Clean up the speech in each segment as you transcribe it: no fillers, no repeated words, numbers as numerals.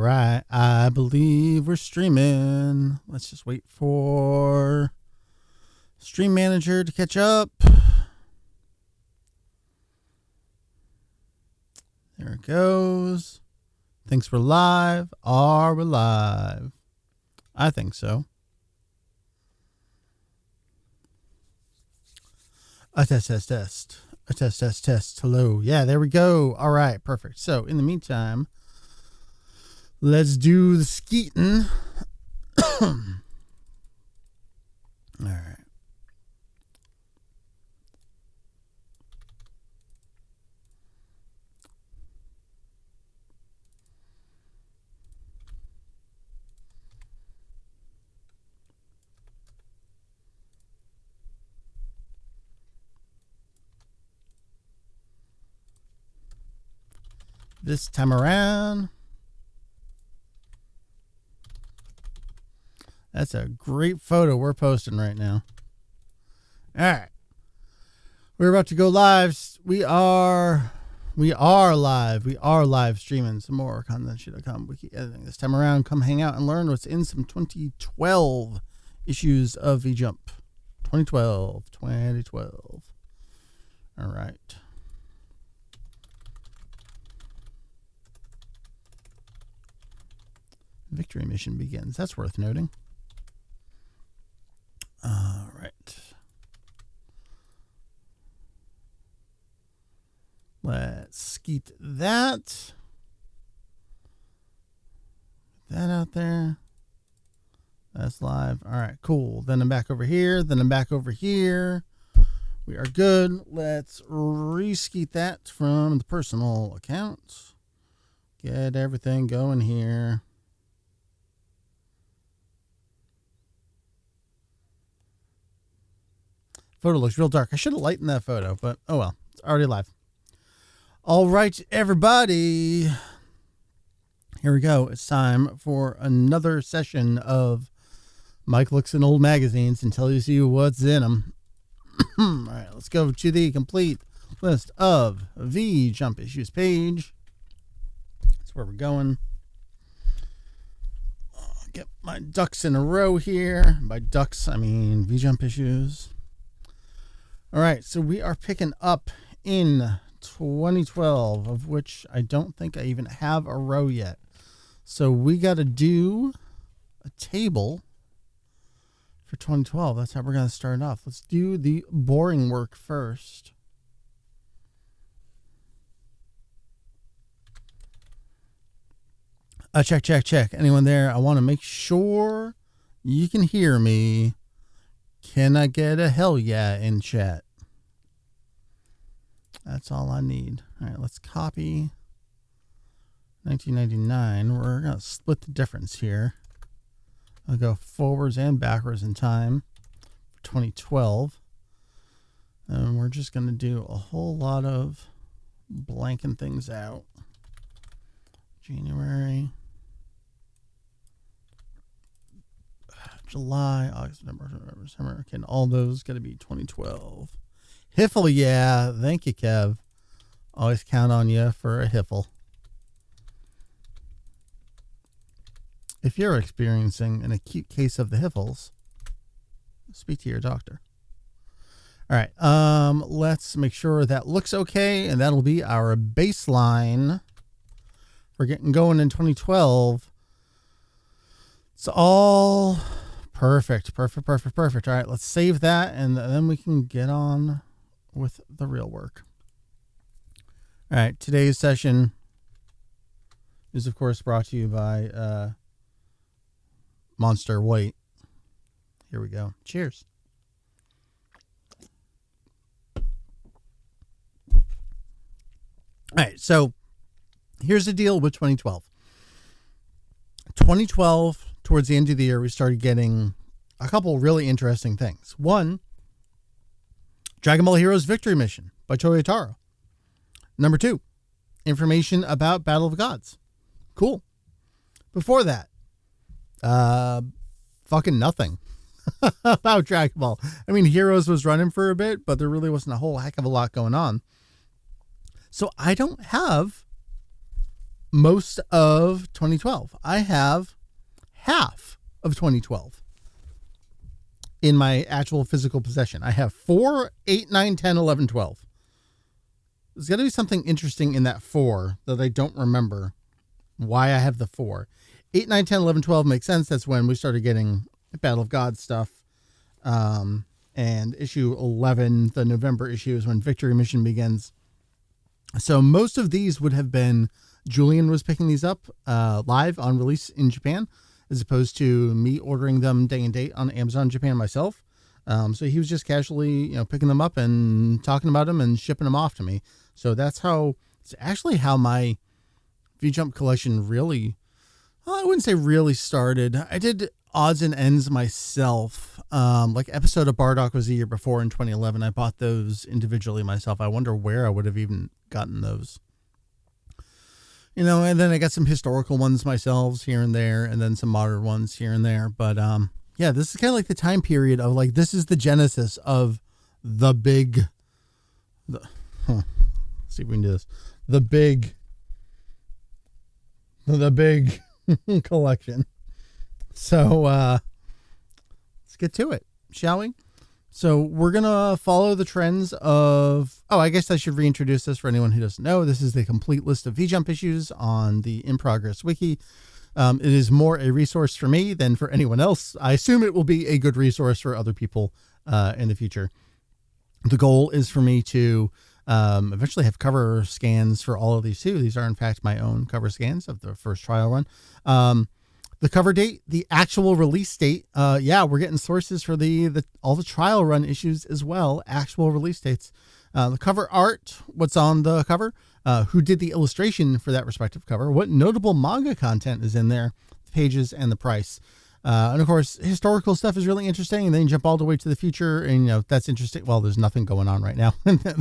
right. I believe we're streaming. Let's just wait for Stream Manager to catch up. There it goes. Thinks we're live. Are we live? I think so. A test. A test. Hello. Yeah, there we go. All right, perfect. So, in the meantime, let's do the skeeting. All right. This time around, that's a great photo we're posting right now. All right. We're about to go live. We are live. We are live streaming some more Kanzenshuu Wiki editing. This time around, come hang out and learn what's in some 2012 issues of V-Jump. 2012. All right. Victory mission begins. That's worth noting. All right. Let's skeet that. Get that out there. That's live. All right, cool. Then I'm back over here. We are good. Let's re-skeet that from the personal account. Get everything going here. Photo looks real dark. I should have lightened that photo, but oh well. It's already live. All right, everybody. Here we go. It's time for another session of Mike Looks in Old Magazines and tells you what's in them. All right, let's go to the complete list of V-Jump issues page. That's where we're going. Get my ducks in a row here. By ducks, I mean V-Jump issues. All right, so we are picking up in 2012, of which I don't think I even have a row yet. So we got to do a table for 2012. That's how we're going to start off. Let's do the boring work first. Check. Anyone there? I want to make sure you can hear me. Can I get a hell yeah in chat? That's all I need. All right, let's copy 1999. We're going to split the difference here. I'll go forwards and backwards in time for 2012. And we're just going to do a whole lot of blanking things out. January, July, August, September, December. Can all those got to be 2012? Hiffle, yeah. Thank you, Kev. Always count on you for a hiffle. If you're experiencing an acute case of the hiffles, speak to your doctor. All right. Let's make sure that looks okay, and that'll be our baseline for getting going in 2012. It's all perfect. All right, let's save that, and then we can get on with the real work. All right, today's session is, of course, brought to you by Monster White. Here we go. Cheers. All right, so here's the deal with 2012. 2012, towards the end of the year, we started getting a couple really interesting things. One, Dragon Ball Heroes Victory Mission by Toyotaro. Number 2, information about Battle of the Gods. Cool. Before that, fucking nothing about Dragon Ball. I mean, Heroes was running for a bit, but there really wasn't a whole heck of a lot going on. So I don't have most of 2012. I have half of 2012 in my actual physical possession. I have 4, 8, 9, 10, 11, 12. There's got to be something interesting in that 4 that I don't remember why I have the 4. 8, 9, 10, 11, 12 makes sense. That's when we started getting Battle of God stuff. And issue 11, the November issue, is when Victory Mission begins. So most of these would have been Julian was picking these up live on release in Japan, as opposed to me ordering them day and date on Amazon Japan myself. So he was just casually, picking them up and talking about them and shipping them off to me. So it's actually how my V-Jump collection really, I wouldn't say really started. I did odds and ends myself. Like Episode of Bardock was the year before in 2011. I bought those individually myself. I wonder where I would have even gotten those. And then I got some historical ones myself here and there, and then some modern ones here and there. But yeah, this is kind of like the time period of like, this is the genesis of the big, let's see if we can do this. The big collection. So let's get to it, shall we? So we're going to follow the trends of... Oh, I guess I should reintroduce this for anyone who doesn't know. This is the complete list of V-Jump issues on the In Progress Wiki. It is more a resource for me than for anyone else. I assume it will be a good resource for other people in the future. The goal is for me to eventually have cover scans for all of these too. These are, in fact, my own cover scans of the first trial run. The cover date, the actual release date. Yeah, we're getting sources for all the trial run issues as well. Actual release dates. The cover art, what's on the cover, who did the illustration for that respective cover, what notable manga content is in there, the pages, and the price. And of course, historical stuff is really interesting. And then you jump all the way to the future, and that's interesting. Well, there's nothing going on right now.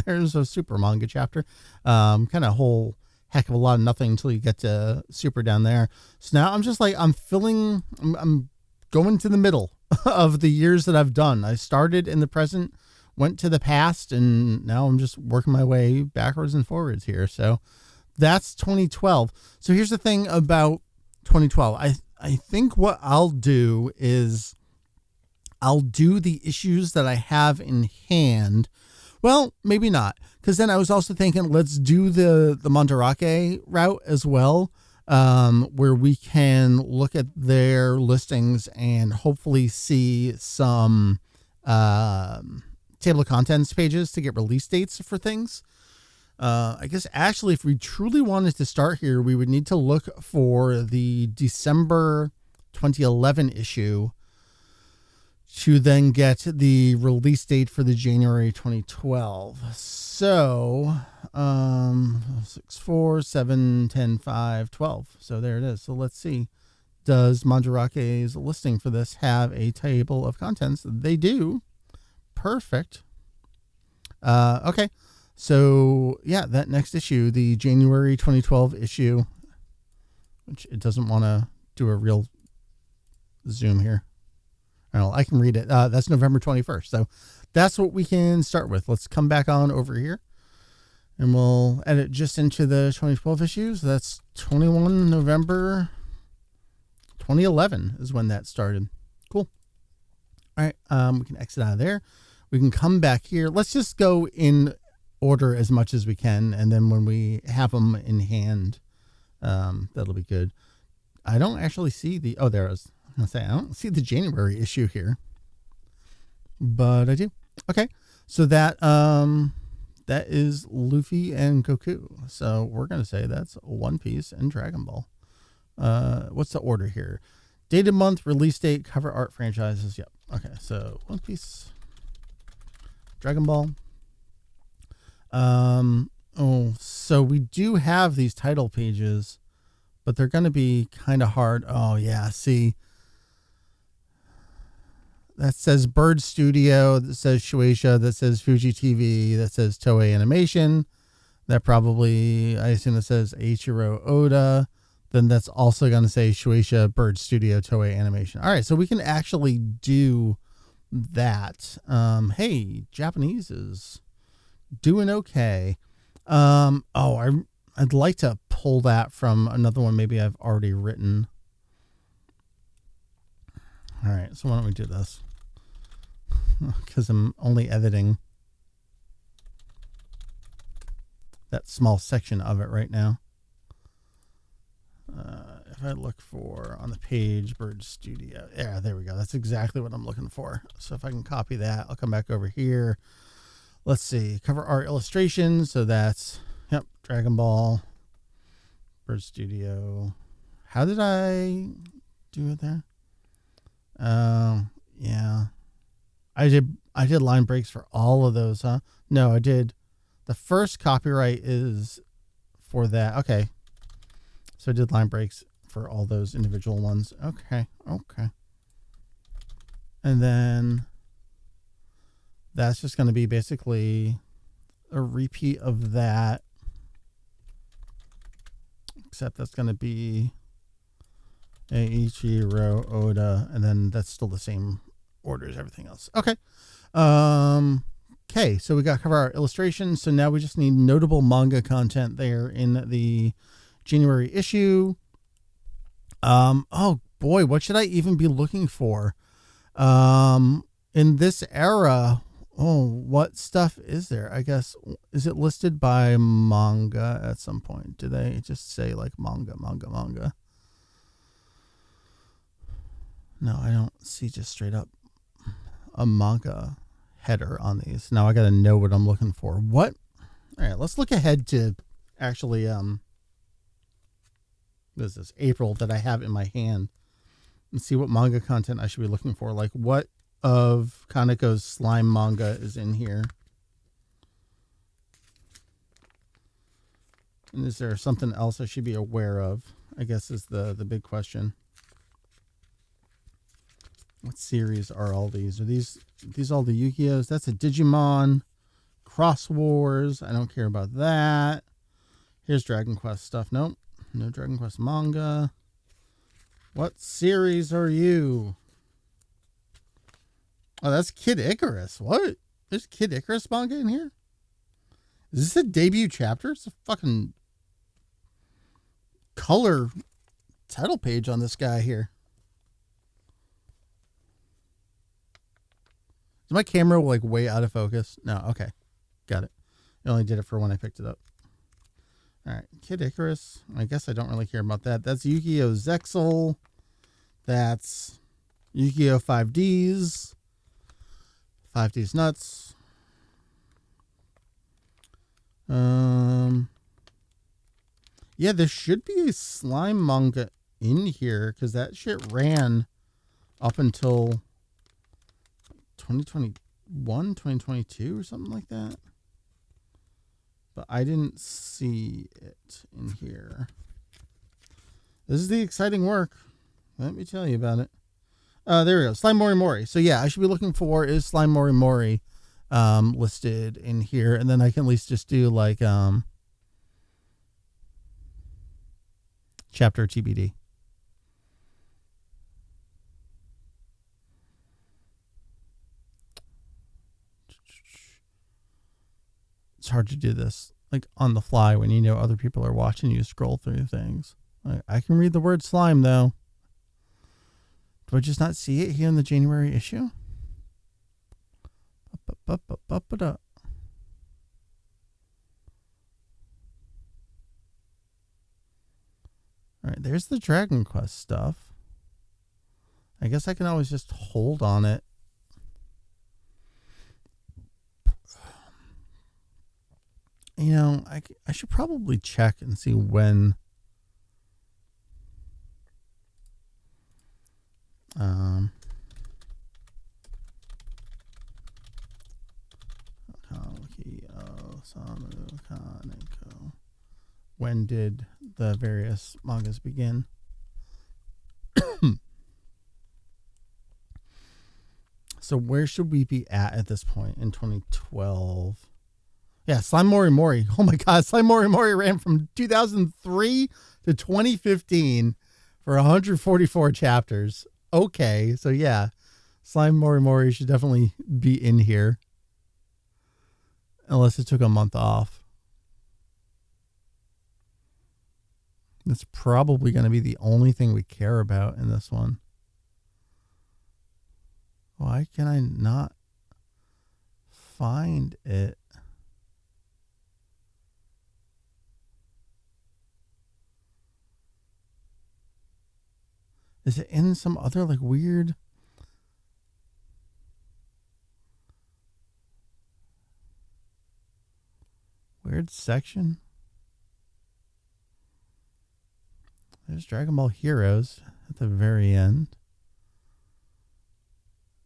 There's a super manga chapter, kind of a whole heck of a lot of nothing until you get to super down there. So now I'm just like, I'm going to the middle of the years that I've done. I started in the present, went to the past, and now I'm just working my way backwards and forwards here. So that's 2012. So here's the thing about 2012. I think what I'll do is I'll do the issues that I have in hand. Well, maybe not, because then I was also thinking, let's do the Mandarake route as well, where we can look at their listings and hopefully see some table of contents pages to get release dates for things. I guess actually, if we truly wanted to start here, we would need to look for the December 2011 issue to then get the release date for the January 2012. So, 6, 4, 7, 10, 5, 12. So there it is. So let's see. Does Mandarake's listing for this have a table of contents? They do. Perfect. Okay. So yeah, that next issue, the January 2012 issue, which it doesn't want to do a real zoom here. I can read it. That's November 21st. So that's what we can start with. Let's come back on over here and we'll edit just into the 2012 issues. That's 21 November 2011 is when that started. Cool. All right. We can exit out of there. We can come back here. Let's just go in order as much as we can. And then when we have them in hand, that'll be good. I don't actually see oh, there it is. I don't see the January issue here, but I do. Okay. So that is Luffy and Goku. So we're going to say that's One Piece and Dragon Ball. What's the order here? Dated month, release date, cover art, franchises. Yep. Okay. So One Piece, Dragon Ball. So we do have these title pages, but they're going to be kind of hard. Oh yeah. See, that says Bird Studio, that says Shueisha, that says Fuji TV, that says Toei Animation. That probably, I assume it says Eiichiro Oda. Then that's also going to say Shueisha, Bird Studio, Toei Animation. All right, so we can actually do that. Hey, Japanese is doing okay. I'd like to pull that from another one maybe I've already written. All right, so why don't we do this? Because I'm only editing that small section of it right now. If I look for on the page, Bird Studio. Yeah, there we go. That's exactly what I'm looking for. So if I can copy that, I'll come back over here. Let's see. Cover art illustration. So that's, yep, Dragon Ball, Bird Studio. How did I do it there? Yeah. I did line breaks for all of those, huh? No, I did. The first copyright is for that. Okay. So I did line breaks for all those individual ones. Okay. And then that's just going to be basically a repeat of that. Except that's going to be Eiichiro Oda, and then that's still the same order as everything else. Okay. Okay, so we got cover art illustration. So now we just need notable manga content there in the January issue. Oh boy, what should I even be looking for? In this era, what stuff is there? I guess, is it listed by manga at some point? Do they just say like manga? No, I don't see just straight up a manga header on these. Now I got to know what I'm looking for. What? All right, let's look ahead to actually, this is April that I have in my hand, and see what manga content I should be looking for. Like, what of Kaneko's slime manga is in here? And is there something else I should be aware of? I guess is the big question. What series are all these? Are these all the Yu-Gi-Ohs? That's a Digimon. Cross Wars. I don't care about that. Here's Dragon Quest stuff. Nope. No Dragon Quest manga. What series are you? Oh, that's Kid Icarus. What? There's Kid Icarus manga in here? Is this a debut chapter? It's a fucking color title page on this guy here. Is my camera like way out of focus? No, okay. Got it. I only did it for when I picked it up. All right, Kid Icarus. I guess I don't really care about that. That's Yu-Gi-Oh! Zexal. That's Yu-Gi-Oh! 5Ds. 5Ds Nuts. Yeah, there should be a slime manga in here because that shit ran up until 2021, 2022 or something like that. But I didn't see it in here. This is the exciting work. Let me tell you about it. There we go. Slime Mori Mori. So yeah, I should be looking for is Slime Mori Mori listed in here. And then I can at least just do like chapter TBD. It's hard to do this like on the fly when you know other people are watching you scroll through things. I can read the word slime though. Do I just not see it here in the January issue? All right, there's the Dragon Quest stuff. I guess I can always just hold on it. You know, I should probably check and see when when did the various mangas begin? So where should we be at this point in 2012? Yeah, Slime Mori Mori. Oh my God, Slime Mori Mori ran from 2003 to 2015 for 144 chapters. Okay, so yeah, Slime Mori Mori should definitely be in here. Unless it took a month off. That's probably going to be the only thing we care about in this one. Why can I not find it? Is it in some other like weird? Weird section? There's Dragon Ball Heroes at the very end.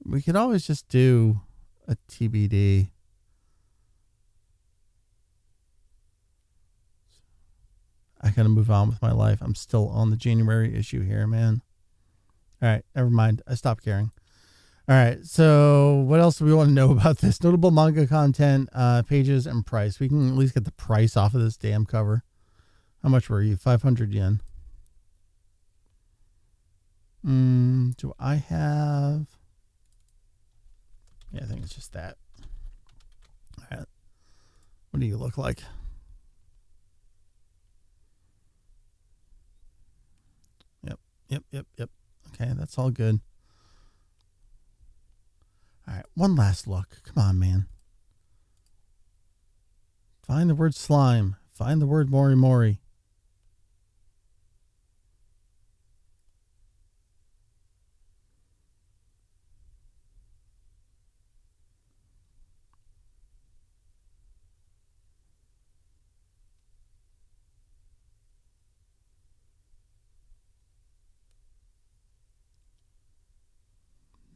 We could always just do a TBD. I gotta move on with my life. I'm still on the January issue here, man. All right, never mind. I stopped caring. All right, so what else do we want to know about this? Notable manga content, pages, and price. We can at least get the price off of this damn cover. How much were you? 500 yen. Do I have... Yeah, I think it's just that. All right. What do you look like? Yep. Okay, that's all good. All right, one last look. Come on, man. Find the word slime. Find the word mori mori.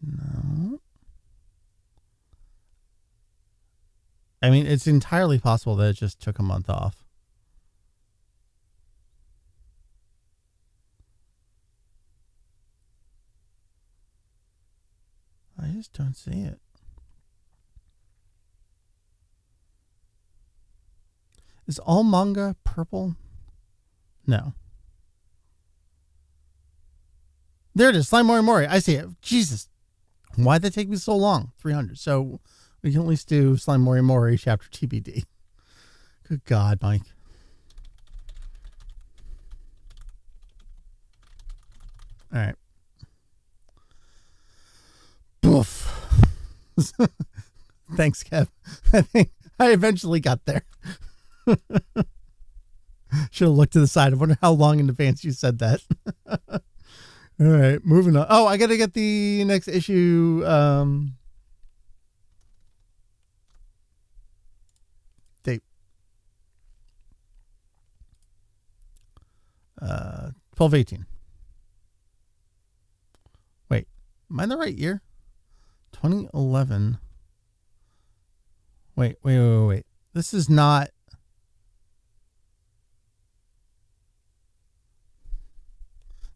No. I mean, it's entirely possible that it just took a month off. I just don't see it. Is all manga purple? No. There it is. Slime Mori Mori. I see it. Jesus. Why'd that take me so long? 300. So we can at least do Slime Mori Mori chapter TBD. Good God, Mike. All right. Boof. Thanks, Kev. I think I eventually got there. Should have looked to the side. I wonder how long in advance you said that. All right, moving on. Oh, I got to get the next issue date. 12/18. Wait, am I in the right year? 2011. Wait. This is not.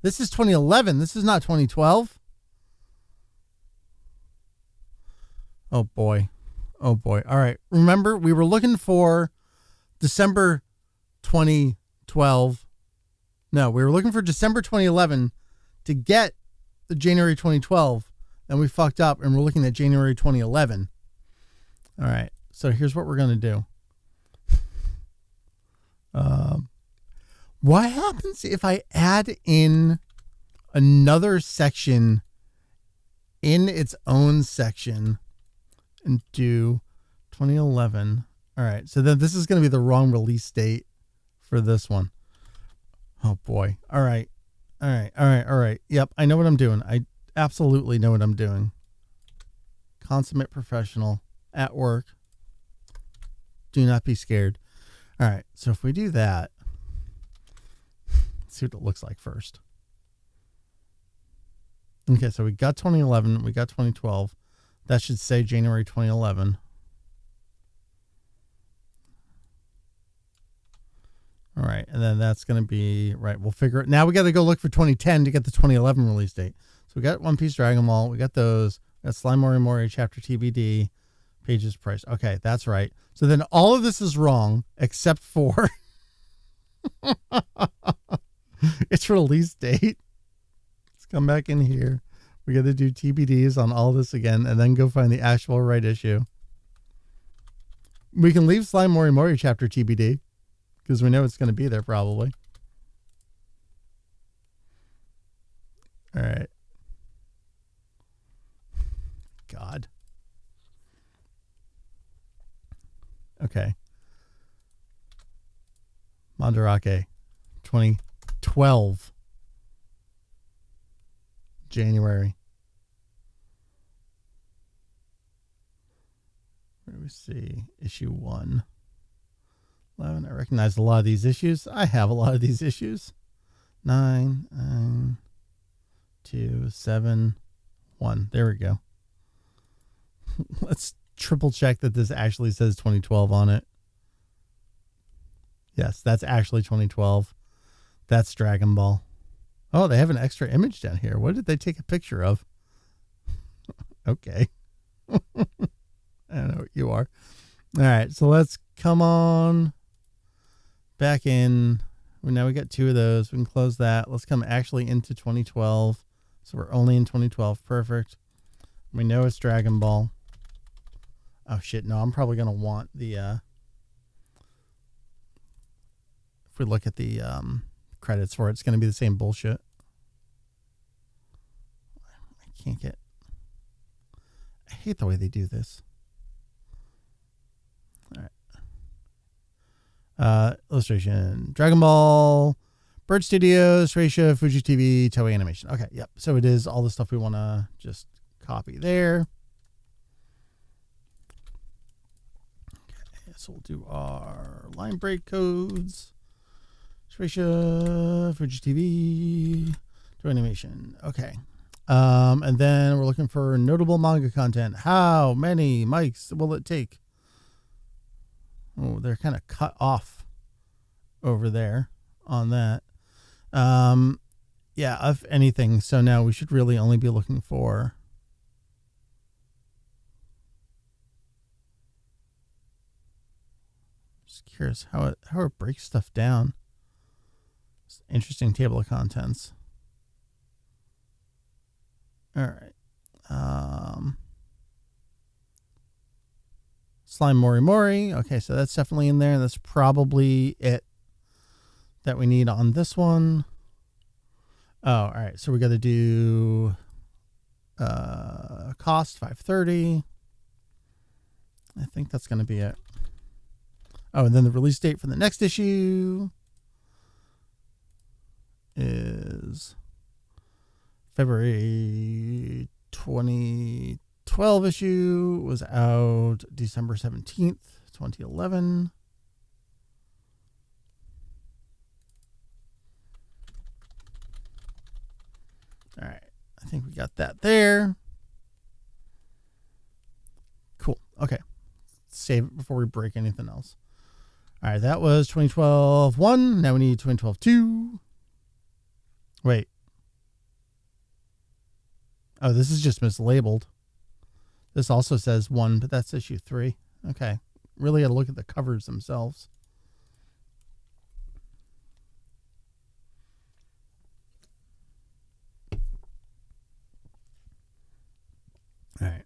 This is 2011. This is not 2012. Oh boy. All right. Remember, we were looking for December 2012. No, we were looking for December 2011 to get the January 2012. And we fucked up and we're looking at January 2011. All right. So here's what we're going to do. What happens if I add in another section in its own section and do 2011? All right. So then this is going to be the wrong release date for this one. Oh boy. All right. Yep. I know what I'm doing. I absolutely know what I'm doing. Consummate professional at work. Do not be scared. All right. So if we do that, let's see what it looks like first. Okay. So we got 2011. We got 2012. That should say January 2011. All right. And then that's going to be right. We'll figure it. Now we got to go look for 2010 to get the 2011 release date. So we got One Piece Dragon Ball. We got those. We got Slime Mori Mori chapter TBD. Pages price. Okay. That's right. So then all of this is wrong except for its release date. Let's come back in here. We got to do TBDs on all this again and then go find the actual right issue. We can leave Slime Mori Mori chapter TBD because we know it's going to be there probably. All right. God. Okay. Mandarake. 2012. January. Where do we see? Issue 1. 11. I recognize a lot of these issues. I have a lot of these issues. 9, 2, 7, 1. There we go. Let's triple check that this actually says 2012 on it. Yes, that's actually 2012. That's Dragon Ball. Oh, they have an extra image down here. What did they take a picture of? Okay. I don't know what you are. All right, so let's come on back in. Now we got 2 of those. We can close that. Let's come actually into 2012. So we're only in 2012. Perfect. We know it's Dragon Ball. Oh, shit. No, I'm probably going to want the... if we look at the credits for it, it's going to be the same bullshit. I can't get... I hate the way they do this. All right. Illustration. Dragon Ball, Bird Studios, Shueisha, Fuji TV, Toei Animation. Okay, yep. So it is all the stuff we want to just copy there. Okay, so we'll do our line break codes. Shueisha, Fuji TV, Toei Animation. Okay. And then we're looking for notable manga content. How many mics will it take? Oh, they're kind of cut off over there on that. Yeah, if anything. So now we should really only be looking for just curious how it breaks stuff down. It's an interesting table of contents. All right. Slime Mori Mori. Okay, so that's definitely in there. That's probably it that we need on this one. Oh, all right. So we got to do cost $5.30. I think that's going to be it. Oh, and then the release date for the next issue is February 2012 issue. Was out December 17th, 2011. All right. I think we got that there. Cool. Okay. Save it before we break anything else. All right. That was 2012 1. Now we need 2012 2. Wait. Oh, this is just mislabeled. This also says 1, but that's issue 3. Okay. Really got to look at the covers themselves. All right.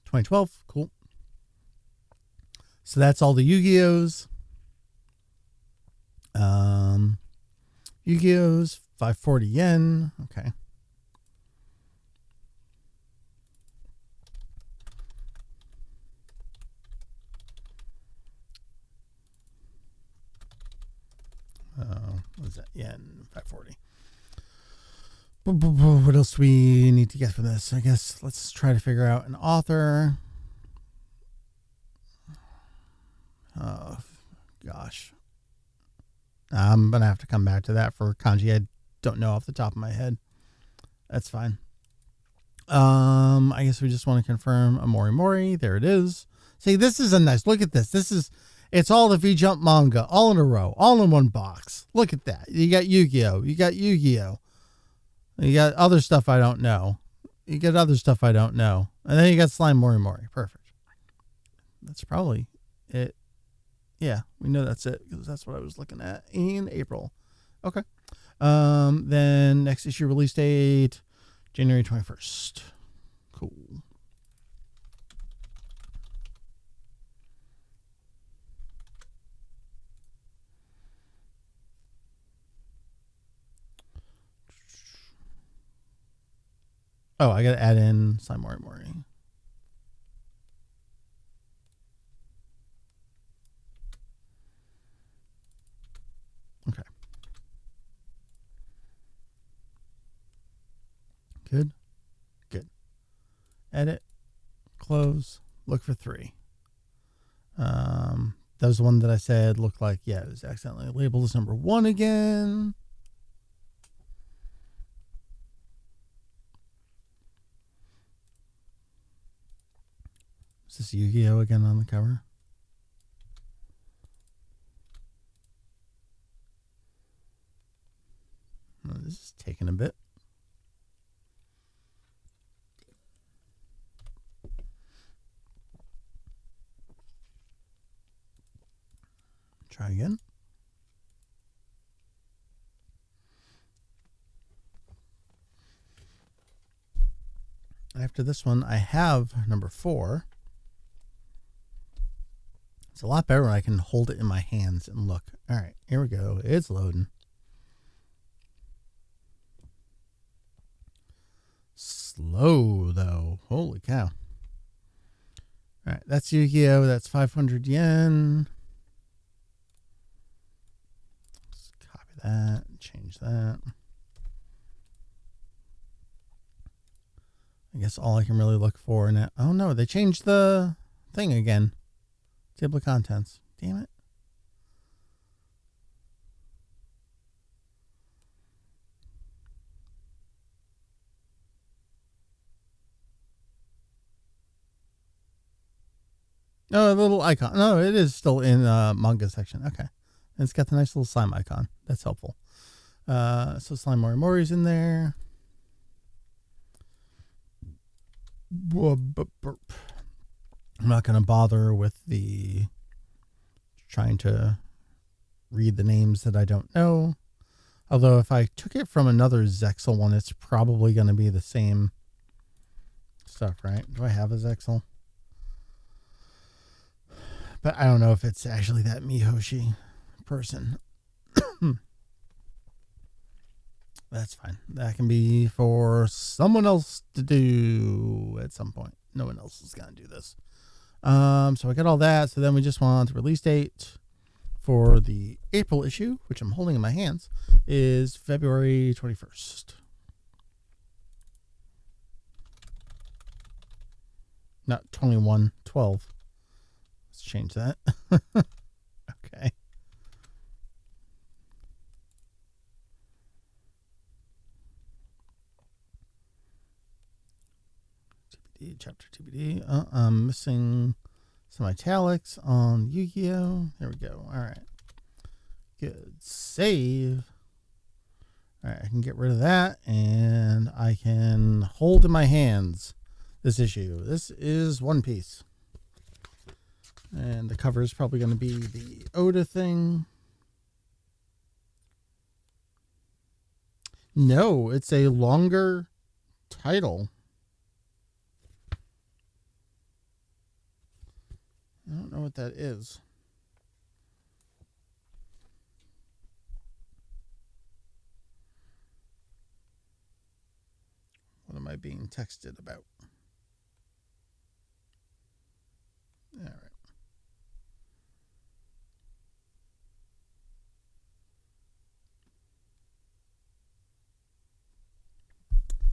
2012. Cool. So that's all the Yu-Gi-Ohs. Yu-Gi-Ohs, 540 yen. Okay. What is that? Yen, 540. What else do we need to get from this? I guess let's try to figure out an author. Oh, gosh. I'm going to have to come back to that for kanji. I don't know off the top of my head. That's fine. I guess we just want to confirm a Mori Mori. There it is. See, this is a nice, look at this. It's all the V-Jump manga, all in a row, all in one box. Look at that. You got Yu-Gi-Oh! You got Yu-Gi-Oh! You got other stuff I don't know. You get other stuff I don't know. And then you got Slime Mori Mori. Perfect. That's probably it. Yeah, we know that's it because that's what I was looking at in April. Okay. Then next issue release date, January 21st. Cool. Oh, I got to add in Slime Mori Mori. Okay. Good. Good. Edit. Close. Look for 3. That was the one that I said looked like, yeah, it was accidentally labeled as number 1 again. Is this Yu-Gi-Oh again on the cover? Oh, this is taking a bit. Try again. After this one, I have number 4. It's a lot better when I can hold it in my hands and look. All right, here we go. It's loading. Slow, though. Holy cow. All right, that's Yu-Gi-Oh! That's 500 yen. Let's copy that, change that. I guess all I can really look for now. Oh no, they changed the thing again. Table of contents. Damn it. Oh, a little icon. No, it is still in manga section. Okay. And it's got the nice little slime icon. That's helpful. So Slime Mori Mori's in there. I'm not going to bother with the trying to read the names that I don't know. Although if I took it from another Zexal one, it's probably going to be the same stuff, right? Do I have a Zexal? But I don't know if it's actually that Mihoshi person. That's fine. That can be for someone else to do at some point. No one else is going to do this. So I got all that. So then we just want the release date for the April issue, which I'm holding in my hands, is February 21st. Not 21, 12. Let's change that. Okay. TBD, chapter TBD. I'm missing some italics on Yu-Gi-Oh! There we go. All right. Good. Save. All right, I can get rid of that, and I can hold in my hands this issue. This is One Piece. And the cover is probably going to be the Oda thing. No, it's a longer title. I don't know what that is. What am I being texted about? All right.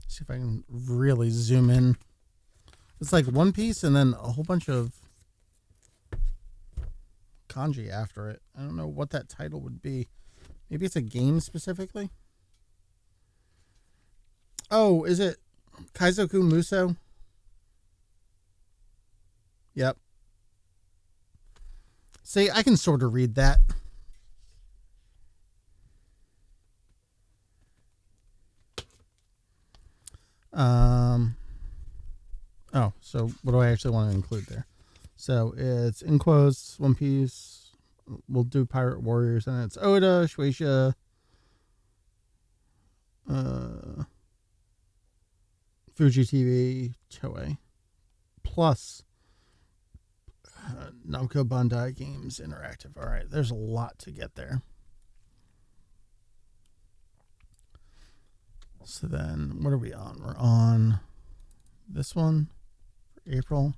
See if I can really zoom in. It's like One Piece and then a whole bunch of kanji after it. I don't know what that title would be. Maybe it's a game specifically. Oh, is it Kaizoku Muso? Yep. See, I can sort of read that. Oh, so what do I actually want to include there? So it's in quotes, One Piece. We'll do Pirate Warriors, and it's Oda, Shueisha, Fuji TV, Toei, plus Namco Bandai Games Interactive. All right, there's a lot to get there. So then, what are we on? We're on this one for April.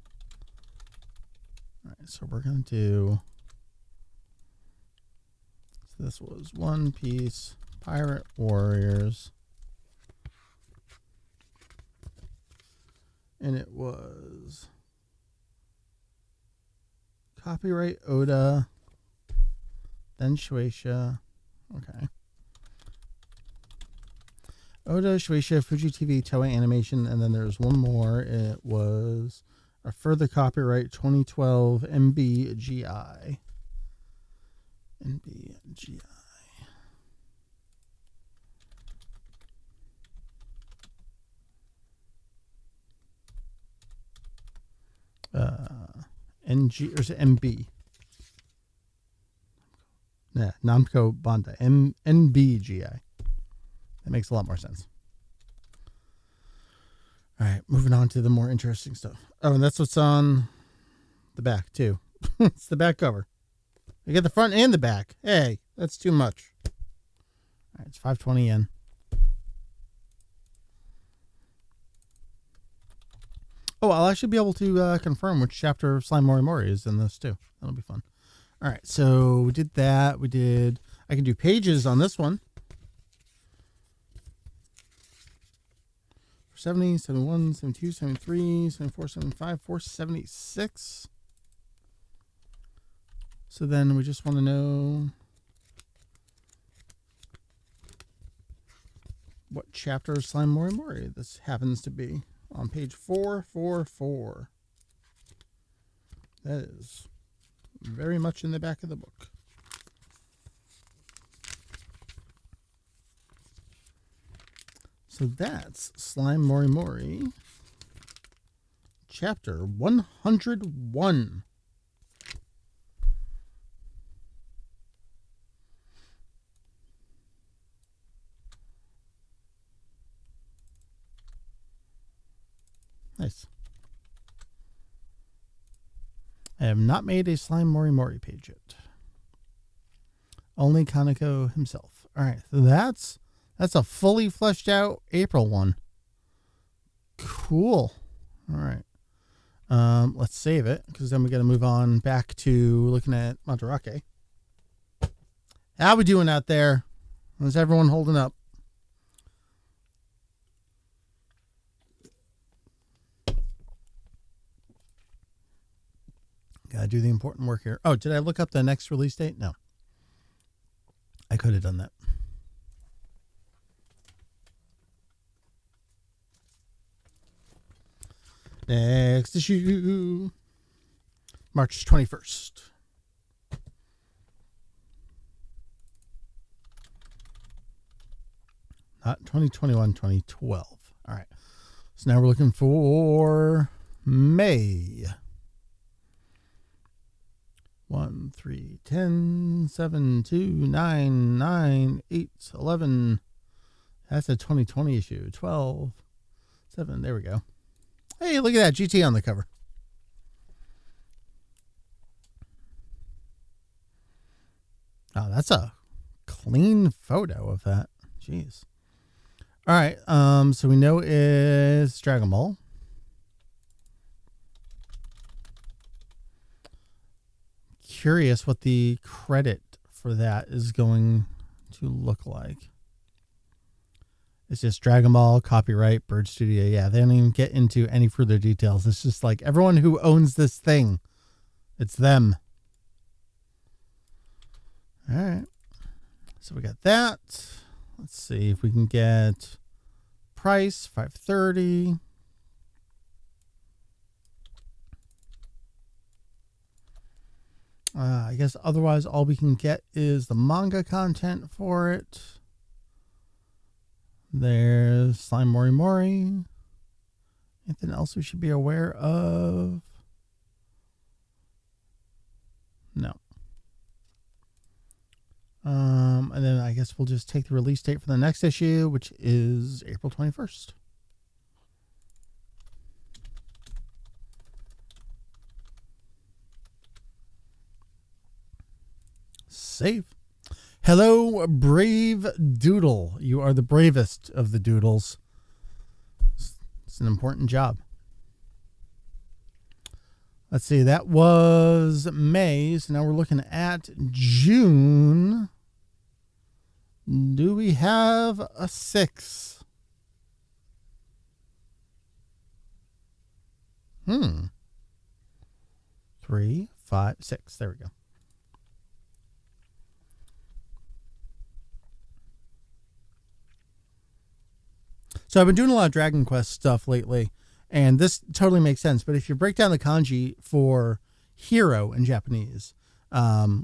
All right, so we're going to do, so this was One Piece Pirate Warriors. And it was copyright Oda, then Shueisha. Okay. Oda, Shueisha, Fuji TV, Toei Animation, and then there's one more. It was a further copyright 2012 MBGI. MBGI. NG, or is it MB? Yeah, Namco Bandai. NBGI. That makes a lot more sense. All right, moving on to the more interesting stuff. Oh, and that's what's on the back, too. It's the back cover. You get the front and the back. Hey, that's too much. All right, it's 520 yen. Oh, I'll actually be able to confirm which chapter of Slime Mori Mori is in this, too. That'll be fun. All right, so we did that. I can do pages on this one. 70, 71, 72, 73, 74, 75, 476. So then we just want to know what chapter of Slime Mori Mori this happens to be on page 444. That is very much in the back of the book. So that's Slime Mori Mori, chapter 101. Nice. I have not made a Slime Mori Mori page yet. Only Kaneko himself. All right, so that's a fully fleshed out April one. Cool. All right. Let's save it, because then we got to move on back to looking at Madarake. How we doing out there? Is everyone holding up? Gotta do the important work here. Oh, did I look up the next release date? No. I could have done that. Next issue, March 21st. Not 2021, 2012. All right. So now we're looking for May. 1, 3, 10, 7, 2, 9, 9, 8, 11. That's a 2020 issue. 12, 7. There we go. Hey, look at that. GT on the cover. Oh, that's a clean photo of that. Jeez. All right. So we know it's Dragon Ball. Curious what the credit for that is going to look like. It's just Dragon Ball, copyright, Bird Studio. Yeah, they don't even get into any further details. It's just like everyone who owns this thing. It's them. All right. So we got that. Let's see if we can get price, $5.30. I guess otherwise all we can get is the manga content for it. There's Slime Mori Mori. Anything else we should be aware of? No. And then I guess we'll just take the release date for the next issue, which is April 21st. Save. Hello, brave doodle. You are the bravest of the doodles. It's an important job. Let's see. That was May. So now we're looking at June. Do we have a 6? 3, 5, 6. There we go. So I've been doing a lot of Dragon Quest stuff lately, and this totally makes sense. But if you break down the kanji for hero in Japanese,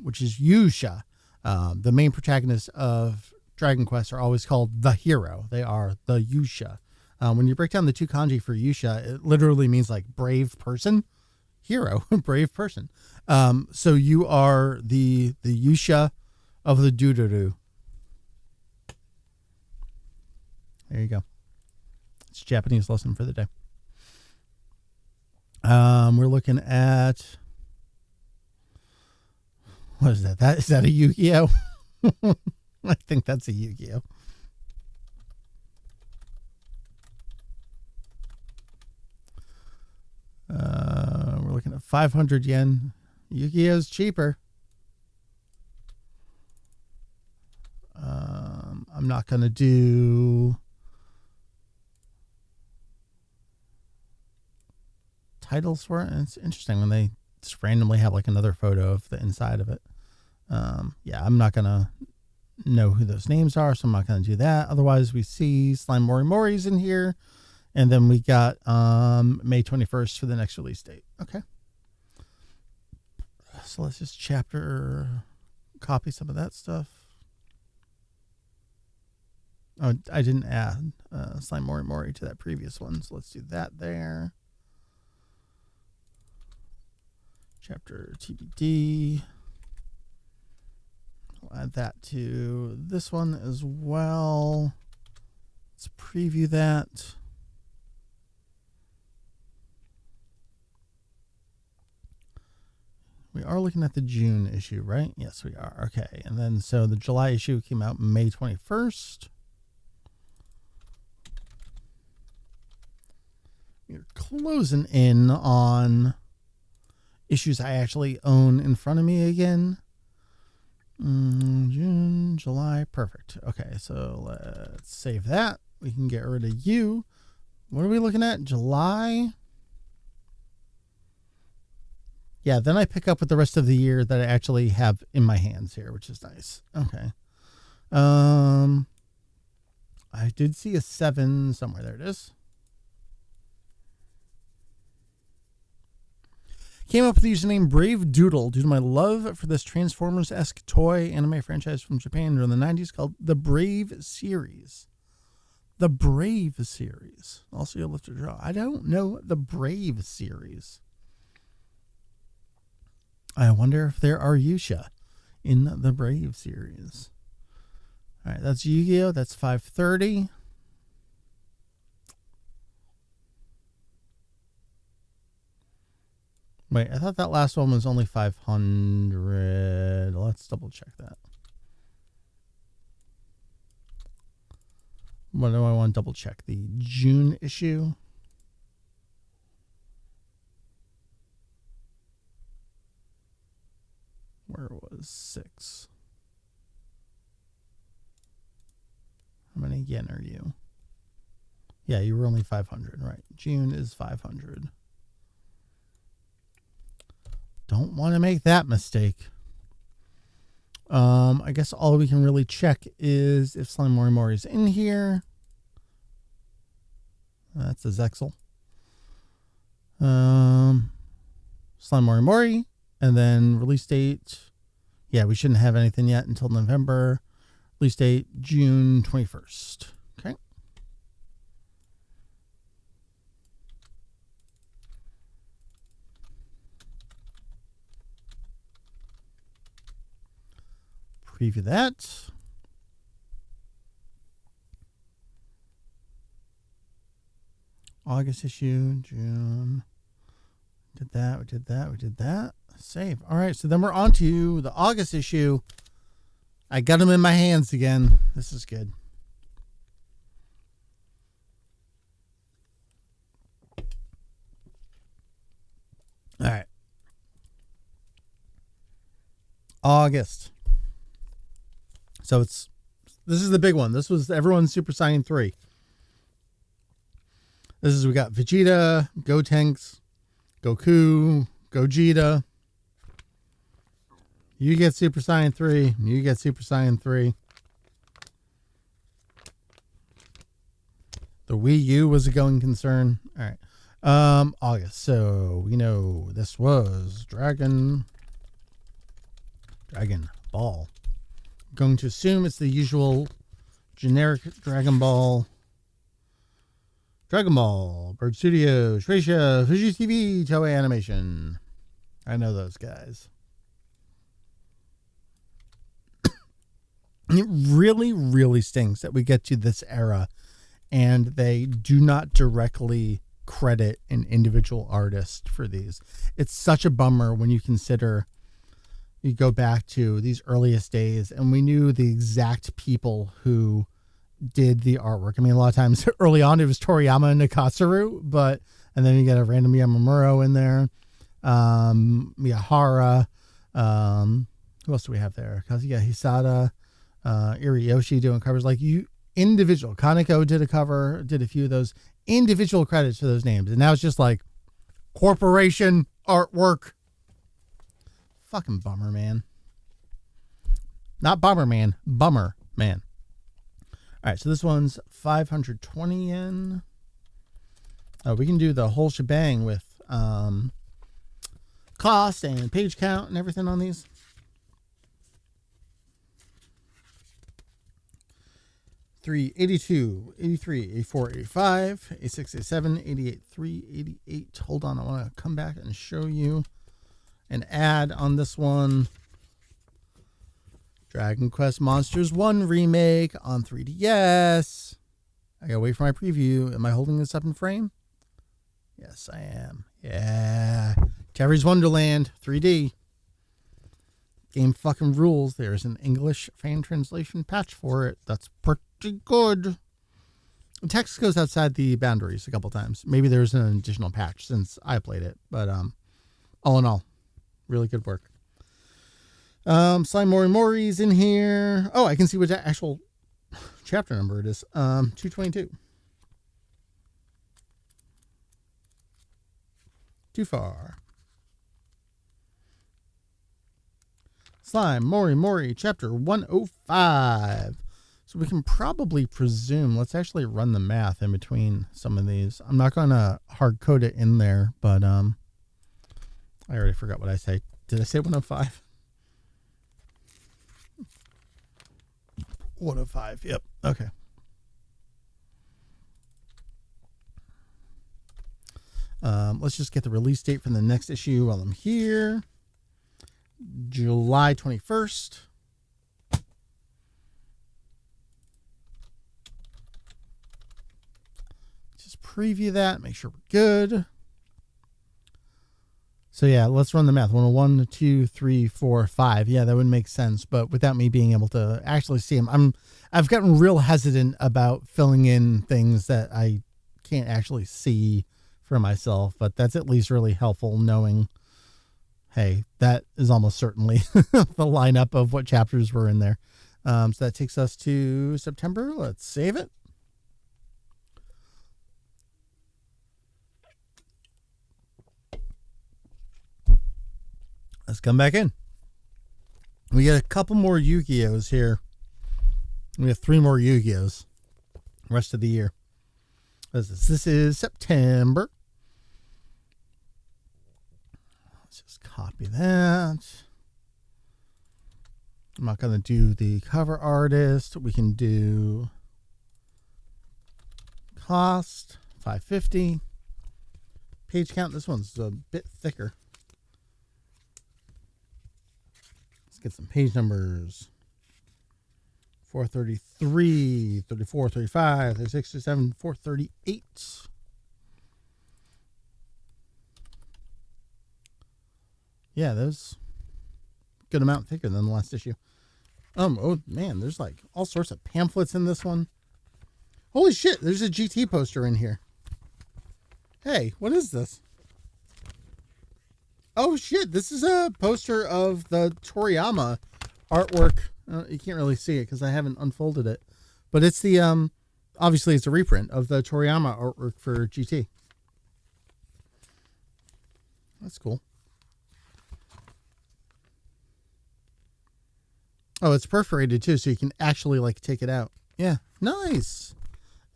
which is Yusha, the main protagonists of Dragon Quest are always called the hero. They are the Yusha. When you break down the 2 kanji for Yusha, it literally means like brave person, hero, brave person. So you are the Yusha of the Dururu. There you go. It's a Japanese lesson for the day. We're looking at, what is that? Is that a Yu-Gi-Oh? I think that's a Yu-Gi-Oh. We're looking at 500 yen. Yu-Gi-Oh's cheaper. I'm not going to do titles for it. And it's interesting when they just randomly have like another photo of the inside of it. Yeah, I'm not going to know who those names are, so I'm not going to do that. Otherwise, we see Slime Mori Mori's in here. And then we got May 21st for the next release date. Okay. So let's just copy some of that stuff. Oh, I didn't add Slime Mori Mori to that previous one, so let's do that there. Chapter TBD. I'll add that to this one as well. Let's preview that. We are looking at the June issue, right? Yes, we are. Okay. And then, so the July issue came out May 21st. We're closing in on issues I actually own in front of me again. June, July. Perfect. Okay. So let's save that. We can get rid of you. What are we looking at? July. Yeah, then I pick up with the rest of the year that I actually have in my hands here, which is nice. Okay. I did see a 7 somewhere. There it is. Came up with the username Brave Doodle due to my love for this Transformers-esque toy anime franchise from Japan during the 90s called the Brave series. The Brave series. Also, you'll have to draw. I don't know the Brave series. I wonder if there are Yusha in the Brave series. All right, that's Yu-Gi-Oh! That's 530. Wait, I thought that last one was only 500. Let's double check that. What do I want to double check? The June issue. Where was 6? How many yen are you? Yeah, you were only 500, right? June is 500. Don't want to make that mistake. I guess all we can really check is if Slime Mori Mori is in here. That's a Zexel. Slime Mori Mori. And then release date. Yeah, we shouldn't have anything yet until November. Release date, June 21st. Okay. Preview that. August issue, June. Did that, we did that, we did that. Save. All right, so then we're on to the August issue. I got them in my hands again. This is good. All right. August. So this is the big one. This was everyone's Super Saiyan 3. We got Vegeta, Gotenks, Goku, Gogeta. You get Super Saiyan 3. You get Super Saiyan 3. The Wii U was a going concern. All right. August. So we know this was Dragon Ball. I'm going to assume it's the usual generic Dragon Ball. Bird Studio, Shueisha, Fuji TV, Toei Animation. I know those guys. It really, really stinks that we get to this era and they do not directly credit an individual artist for these. It's such a bummer when you consider you go back to these earliest days and we knew the exact people who did the artwork. I mean, a lot of times early on it was Toriyama and Nakatsuru, and then you get a random Yamamuro in there, Miyahara, who else do we have there? Kazuya Hisada, Iriyoshi doing covers. Like individual. Kaneko did a cover, did a few of those individual credits to those names. And now it's just like corporation artwork. Fucking bummer, man. Not Bomberman, Bummer Man. All right, so this one's 520 yen. Oh, we can do the whole shebang with cost and page count and everything on these. $382, $83, $84, $85, $86, $87, $88, $3, $88. Hold on, I want to come back and show you an ad on this one. Dragon Quest Monsters 1 remake on 3DS. I gotta wait for my preview. Am I holding this up in frame? Yes, I am. Yeah. Terry's Wonderland 3D. Game fucking rules. There's an English fan translation patch for it. That's pretty good. The text goes outside the boundaries a couple times. Maybe there's an additional patch since I played it. But all in all, really good work. Slime Mori's in here. Oh, I can see what actual chapter number it is. 222. Too far. Slime Mori, chapter 105. So we can probably presume, let's actually run the math in between some of these. I'm not going to hard code it in there, but I already forgot what I say. Did I say 105? 105, yep, okay. Let's just get the release date for the next issue while I'm here. July 21st. Just preview that, make sure we're good. So yeah, let's run the math. 101, 2, 3, 4, 5. Yeah, that would make sense. But without me being able to actually see them, I've gotten real hesitant about filling in things that I can't actually see for myself. But that's at least really helpful knowing, hey, that is almost certainly the lineup of what chapters were in there. So that takes us to September. Let's save it. Let's come back in. We get a couple more Yu-Gi-Ohs here. We have 3 more Yu-Gi-Ohs rest of the year. This is September. Let's just copy that. I'm not going to do the cover artist. We can do cost, $5.50. Page count, this one's a bit thicker. Get some page numbers. 433, 34, 35, 36, 37, 438. Yeah, those good amount thicker than the last issue. Oh man, there's like all sorts of pamphlets in this one. Holy shit, there's a GT poster in here. Hey, what is this? Oh shit! This is a poster of the Toriyama artwork. You can't really see it because I haven't unfolded it, but it's the obviously it's a reprint of the Toriyama artwork for GT. That's cool. Oh, it's perforated too, so you can actually like take it out. Yeah, nice.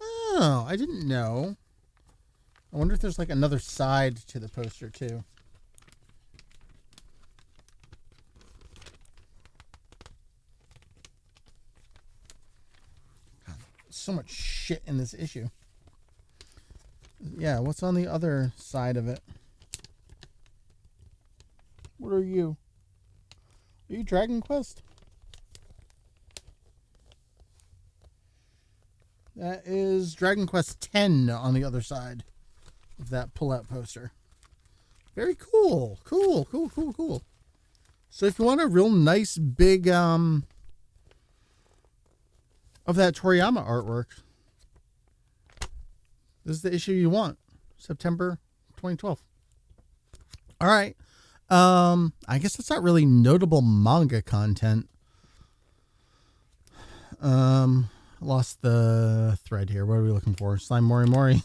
Oh, I didn't know. I wonder if there's like another side to the poster too. God, so much shit in this issue. Yeah, what's on the other side of it? What are you? Are you Dragon Quest? That is Dragon Quest X on the other side of that pull-out poster. Very cool. Cool. So if you want a real nice big of that Toriyama artwork, this is the issue you want. September 2012. All right. I guess that's not really notable manga content. Lost the thread here. What are we looking for? Slime Mori Mori.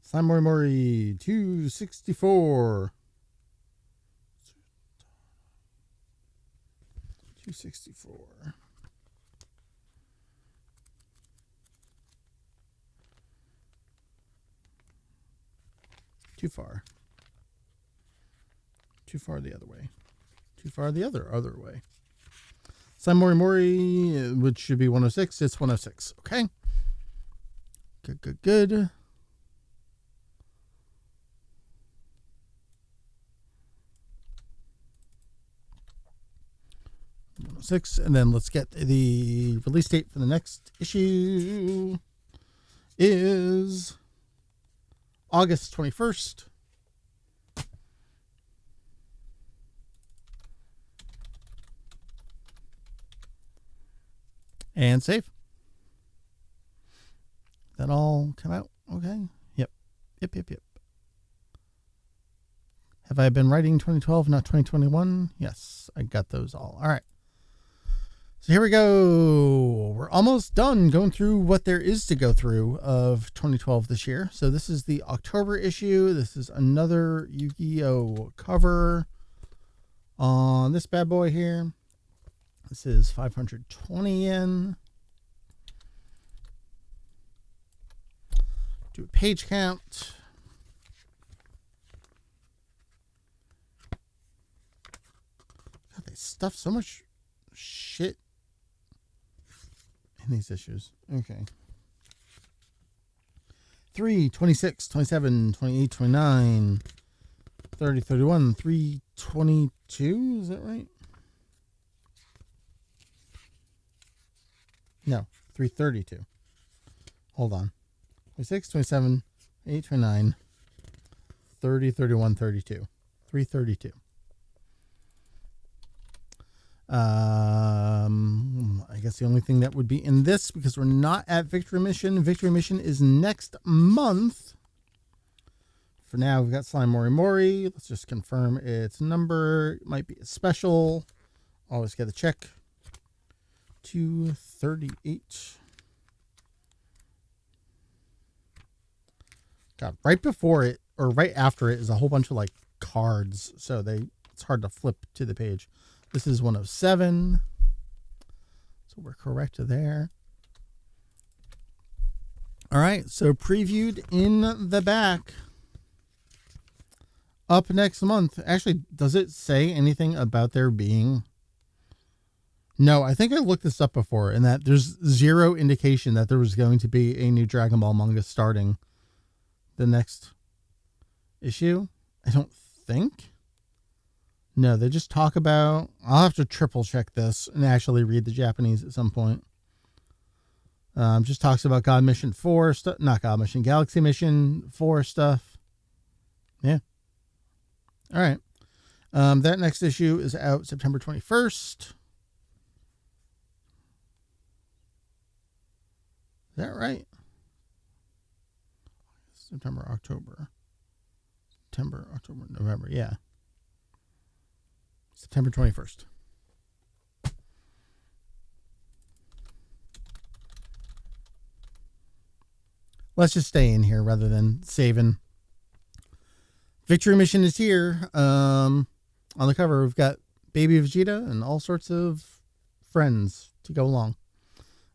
Slime Mori Mori 264. 264. Too far. Too far the other way. Too far the other way. Slime Mori Mori, which should be 106. It's 106. Okay. Good. 106. And then let's get the release date for the next issue is August 21st. And save. That all come out? Okay. Yep. Have I been writing 2012, not 2021? Yes, I got those all. All right. So here we go. We're almost done going through what there is to go through of 2012 this year. So this is the October issue. This is another Yu-Gi-Oh! Cover on this bad boy here. This is 520 yen. Do a page count. God, they stuff so much shit in these issues. Okay. 3, 26, 27, 28, 29, 30, 31, 322. Is that right? No, 332. Hold on. 26, 27, 28, 29, 30, 31, 32. 332. I guess the only thing that would be in this, because we're not at Victory Mission. Victory Mission is next month. For now, we've got Slime Mori Mori. Let's just confirm its number. It might be a special. Always get a check. 238. God, right before it or right after it is a whole bunch of like cards, so it's hard to flip to the page. This is 107. So we're correct there. All right, so previewed in the back. Up next month. Actually, does it say anything about there being? No, I think I looked this up before, and that there's zero indication that there was going to be a new Dragon Ball manga starting the next issue. I don't think. No, they just talk about... I'll have to triple check this and actually read the Japanese at some point. Just talks about God Mission 4 stuff. Not God Mission, Galaxy Mission 4 stuff. Yeah. All right. That next issue is out September 21st. Is that right? September, October, November. Yeah. September 21st. Let's just stay in here rather than saving. Victory Mission is here. On the cover, we've got Baby Vegeta and all sorts of friends to go along.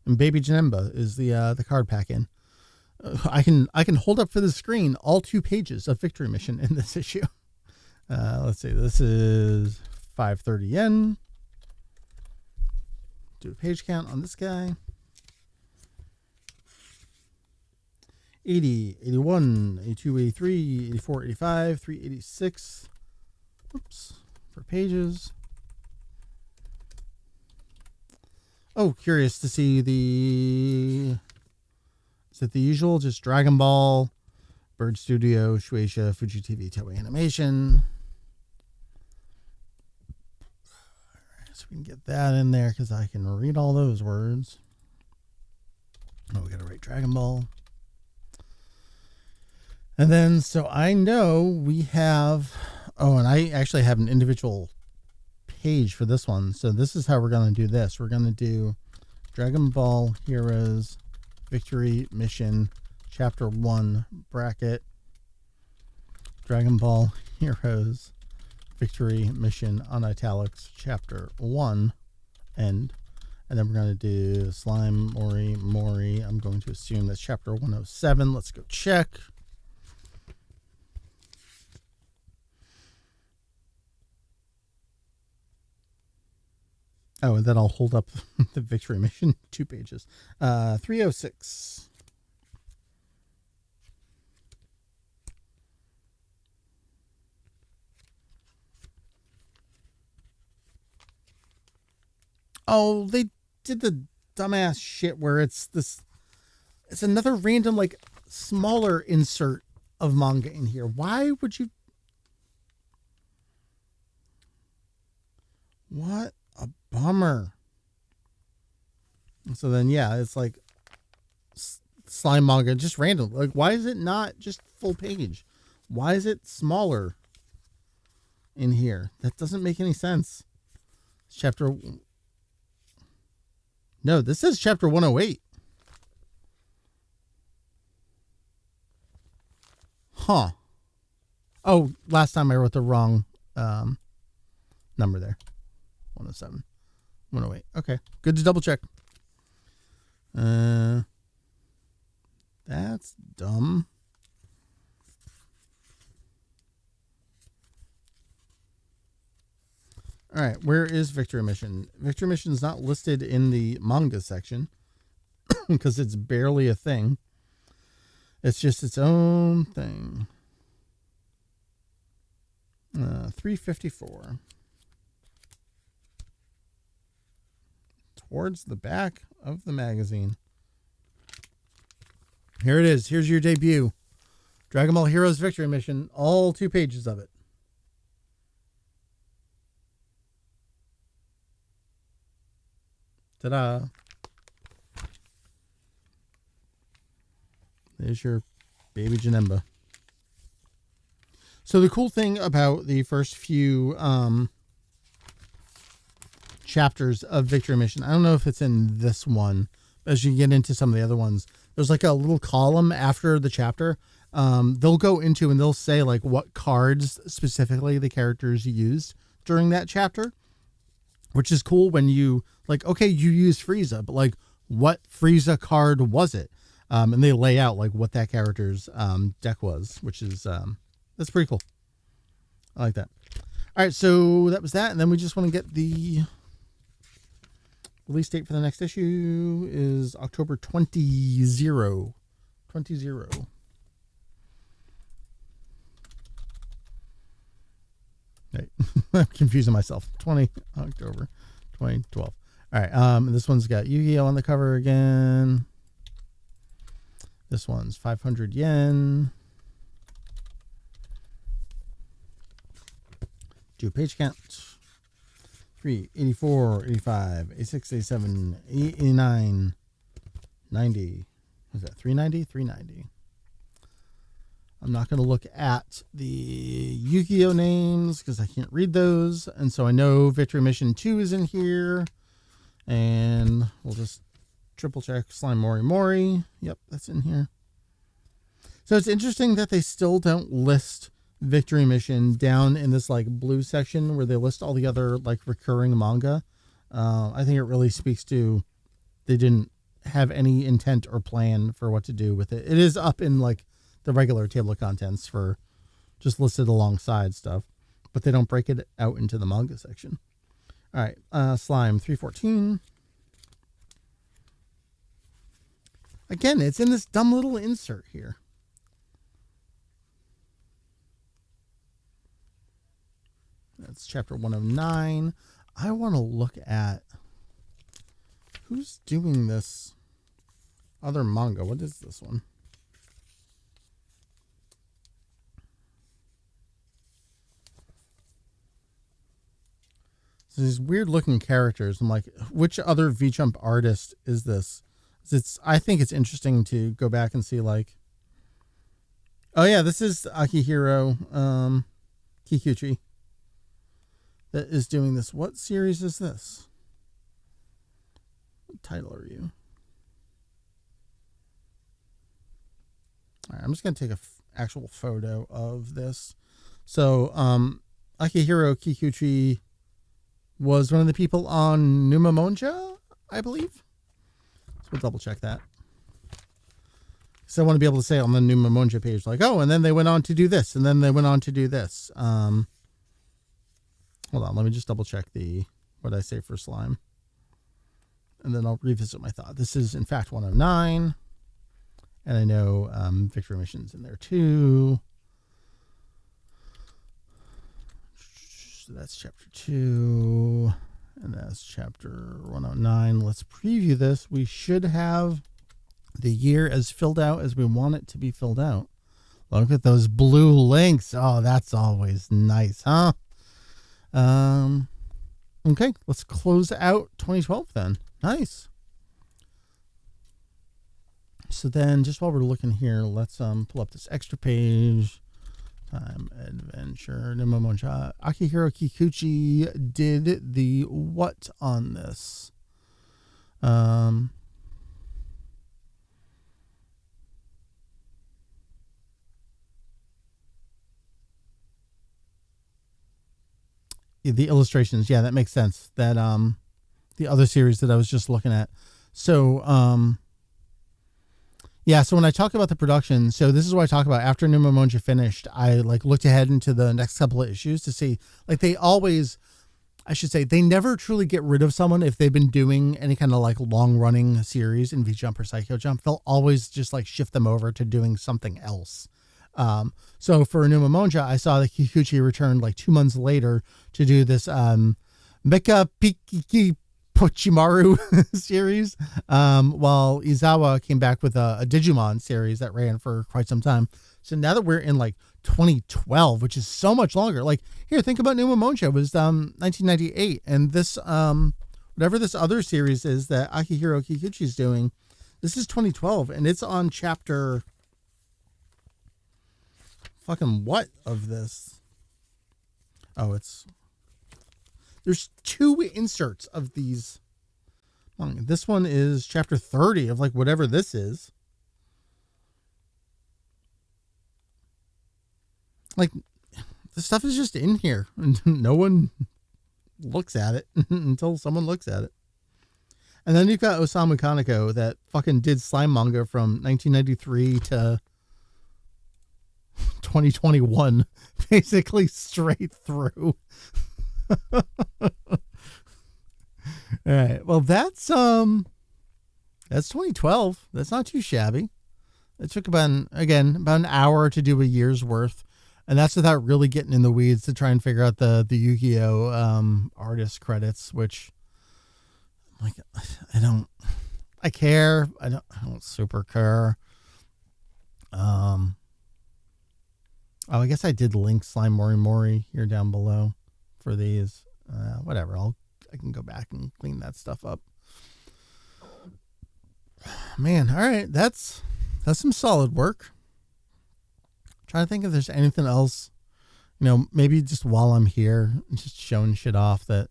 And Baby Janemba is the card pack in. I can hold up for the screen all 2 pages of Victory Mission in this issue. Let's see. This is 530 yen. Do a page count on this guy. 80, 81, 82, 83, 84, 85, 386. Oops. For pages. Oh, curious to see the... Is it the usual? Just Dragon Ball, Bird Studio, Shueisha, Fuji TV, Toei Animation. Alright, so we can get that in there because I can read all those words. Oh, we got to write Dragon Ball. And then, so I know we have... Oh, and I actually have an individual page for this one. So this is how we're going to do this. We're going to do Dragon Ball Heroes Victory Mission Chapter 1 bracket Dragon Ball Heroes Victory Mission on italics Chapter 1 end. And then we're going to do Slime Mori. I'm going to assume that's Chapter 107. Let's go check. Oh, and then I'll hold up the Victory Mission 2 pages. 306. Oh, they did the dumbass shit where it's another random, like, smaller insert of manga in here. Why would you? What a bummer. So then, yeah, it's like slime manga, just random. Like, why is it not just full page? Why is it smaller in here? That doesn't make any sense. Chapter... No, this is Chapter 108. Huh. Oh, last time I wrote the wrong number there. 107. 108. Okay. Good to double check. That's dumb. All right. Where is Victory Mission? Victory Mission is not listed in the manga section because it's barely a thing. It's just its own thing. 354. Towards the back of the magazine. Here it is. Here's your debut. Dragon Ball Heroes Victory Mission. All 2 pages of it. Ta-da. There's your Baby Janemba. So the cool thing about the first few chapters of Victory Mission, I don't know if it's in this one, but as you get into some of the other ones, there's like a little column after the chapter. They'll go into and they'll say like what cards specifically the characters used during that chapter, which is cool when you like, okay, you used Frieza, but like what Frieza card was it? And they lay out like what that character's deck was, which is that's pretty cool. I like that. All right, so that was that, and then we just want to get the release date for the next issue is October 20. Right. I'm confusing myself. 20 October 2012. All right. This one's got Yu-Gi-Oh on the cover again. This one's 500 yen. Do a page count. 3, 84, 85, 86, 87, 89, 90. Was that 390? 390. I'm not going to look at the Yu-Gi-Oh names because I can't read those. And so I know Victory Mission 2 is in here. And we'll just triple check Slime Mori Mori. Yep, that's in here. So it's interesting that they still don't list Victory Mission down in this like blue section where they list all the other like recurring manga. I think it really speaks to they didn't have any intent or plan for what to do with it. It is up in like the regular table of contents for just listed alongside stuff, but they don't break it out into the manga section. All right, Slime 314. Again, it's in this dumb little insert here. That's chapter 109. I want to look at who's doing this other manga. What is this one? So these weird looking characters. I'm like, which other V-Jump artist is this? I think it's interesting to go back and see like, oh yeah, this is Akihiro Kikuchi that is doing this. What series is this? What title are you? All right, I'm just going to take an actual photo of this. So Akihiro Kikuchi was one of the people on Numa Monja, I believe. So we'll double check that. So I want to be able to say on the Numa Monja page, like, oh, and then they went on to do this, and then they went on to do this. Hold on, let me just double check what I say for Slime. And then I'll revisit my thought. This is, in fact, 109. And I know Victory Mission's in there, too. So that's chapter 2. And that's chapter 109. Let's preview this. We should have the year as filled out as we want it to be filled out. Look at those blue links. Oh, that's always nice, huh? Okay, let's close out 2012 then. Nice. So then, just while we're looking here, let's pull up this extra page. Time Adventure. Akihiro Kikuchi did the what on this? The illustrations, yeah, that makes sense. That the other series that I was just looking at. So yeah, so when I talk about the production, so this is what I talk about. After Numa Monja finished, I like looked ahead into the next couple of issues to see, like they never truly get rid of someone if they've been doing any kind of like long running series in V-Jump or Psycho Jump. They'll always just like shift them over to doing something else. So for Numa Monja, I saw that Kikuchi returned like 2 months later to do this Mecha Pikiki Pochimaru series, while Izawa came back with a Digimon series that ran for quite some time. So now that we're in like 2012, which is so much longer, like here, think about Numa Monja was 1998, and this whatever this other series is that Akihiro Kikuchi is doing, this is 2012, and it's on chapter fucking what of this? Oh, there's 2 inserts of these. This one is chapter 30 of like whatever this is. Like, the stuff is just in here and no one looks at it until someone looks at it. And then you've got Osamu Kaneko that fucking did slime manga from 1993 to 2021, basically straight through. All right. Well, that's 2012. That's not too shabby. It took about an hour to do a year's worth, and that's without really getting in the weeds to try and figure out the Yu-Gi-Oh artist credits, which like I don't super care. Oh, I guess I did link Slime Mori Mori here down below for these. Whatever. I can go back and clean that stuff up. Man, all right. That's some solid work. Trying to think if there's anything else, maybe just while I'm here, just showing shit off that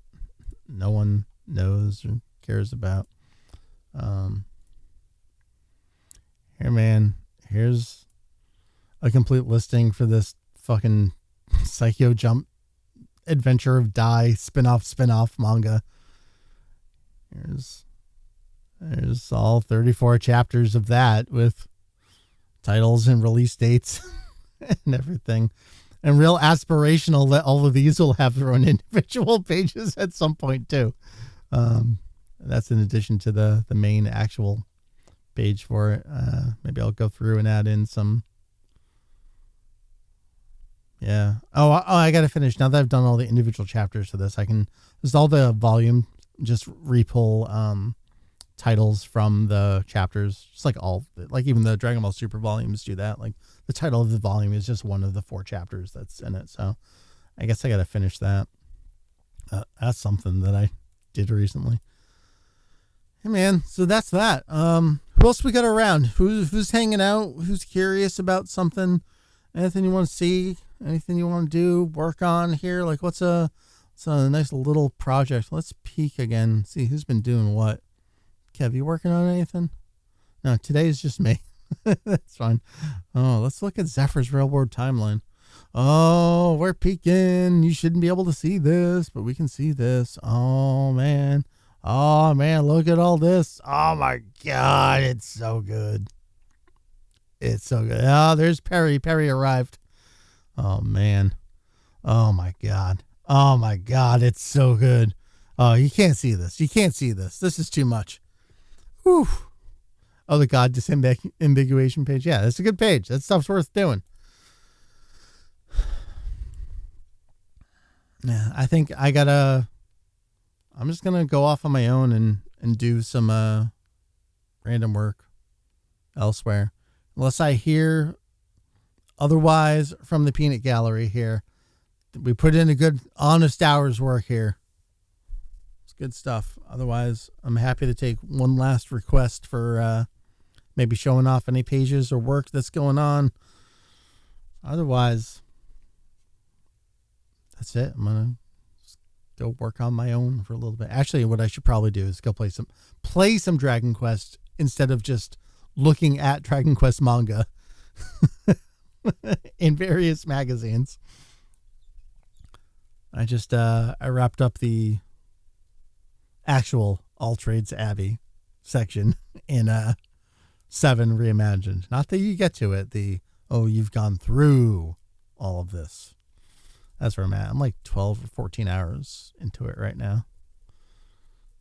no one knows or cares about. Here, man, here's a complete listing for this fucking Psycho Jump Adventure of Die spin-off manga. There's all 34 chapters of that with titles and release dates and everything. And real aspirational that all of these will have their own individual pages at some point too. That's in addition to the main actual page for it. Maybe I'll go through and add in some. Yeah. Oh, I got to finish. Now that I've done all the individual chapters for this, there's all the volume, just repull titles from the chapters, just like even the Dragon Ball Super volumes do that. Like the title of the volume is just one of the 4 chapters that's in it. So I guess I got to finish that. That's something that I did recently. Hey man, so that's that. Who else we got around? Who's hanging out? Who's curious about something? Anything you want to see? Anything you want to do? Work on here? Like what's a nice little project? Let's peek again. See who's been doing what. Kev, you working on anything? No, today's just me. That's fine. Oh, let's look at Zephyr's Railroad timeline. Oh, we're peeking. You shouldn't be able to see this, but we can see this. Oh man, look at all this. Oh my God, it's so good. It's so good. Oh, there's Perry. Perry arrived. Oh man. Oh my God. Oh my God, it's so good. Oh, you can't see this. You can't see this. This is too much. Whew. Oh, the God disambiguation page. Yeah, that's a good page. That stuff's worth doing. Yeah, I think I'm just going to go off on my own and do some random work elsewhere. Unless I hear otherwise from the Peanut Gallery here. We put in a good, honest hour's work here. It's good stuff. Otherwise, I'm happy to take one last request for maybe showing off any pages or work that's going on. Otherwise, that's it. I'm going to go work on my own for a little bit. Actually, what I should probably do is go play some Dragon Quest instead of just looking at Dragon Quest manga in various magazines. I wrapped up the actual All Trades Abbey section in 7 Reimagined. Not that you get to it. You've gone through all of this. That's where I'm at. I'm like 12 or 14 hours into it right now.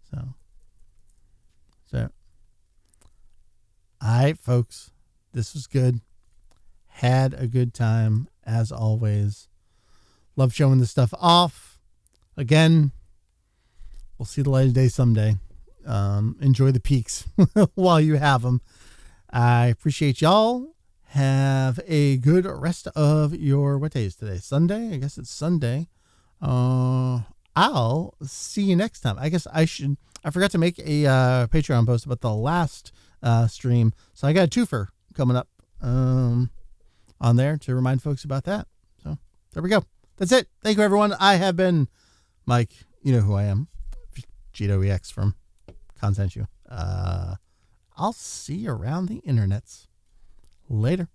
So. All right, folks. This was good. Had a good time, as always. Love showing this stuff off. Again, we'll see the light of day someday. Enjoy the peaks while you have them. I appreciate y'all. Have a good rest of your, what day is today? Sunday? I guess it's Sunday. I'll see you next time. I guess I forgot to make a Patreon post about the last stream. So I got a twofer coming up on there to remind folks about that. So there we go. That's it. Thank you, everyone. I have been Mike. You know who I am. Jito EX from Kanzenshuu. I'll see you around the internets. Later.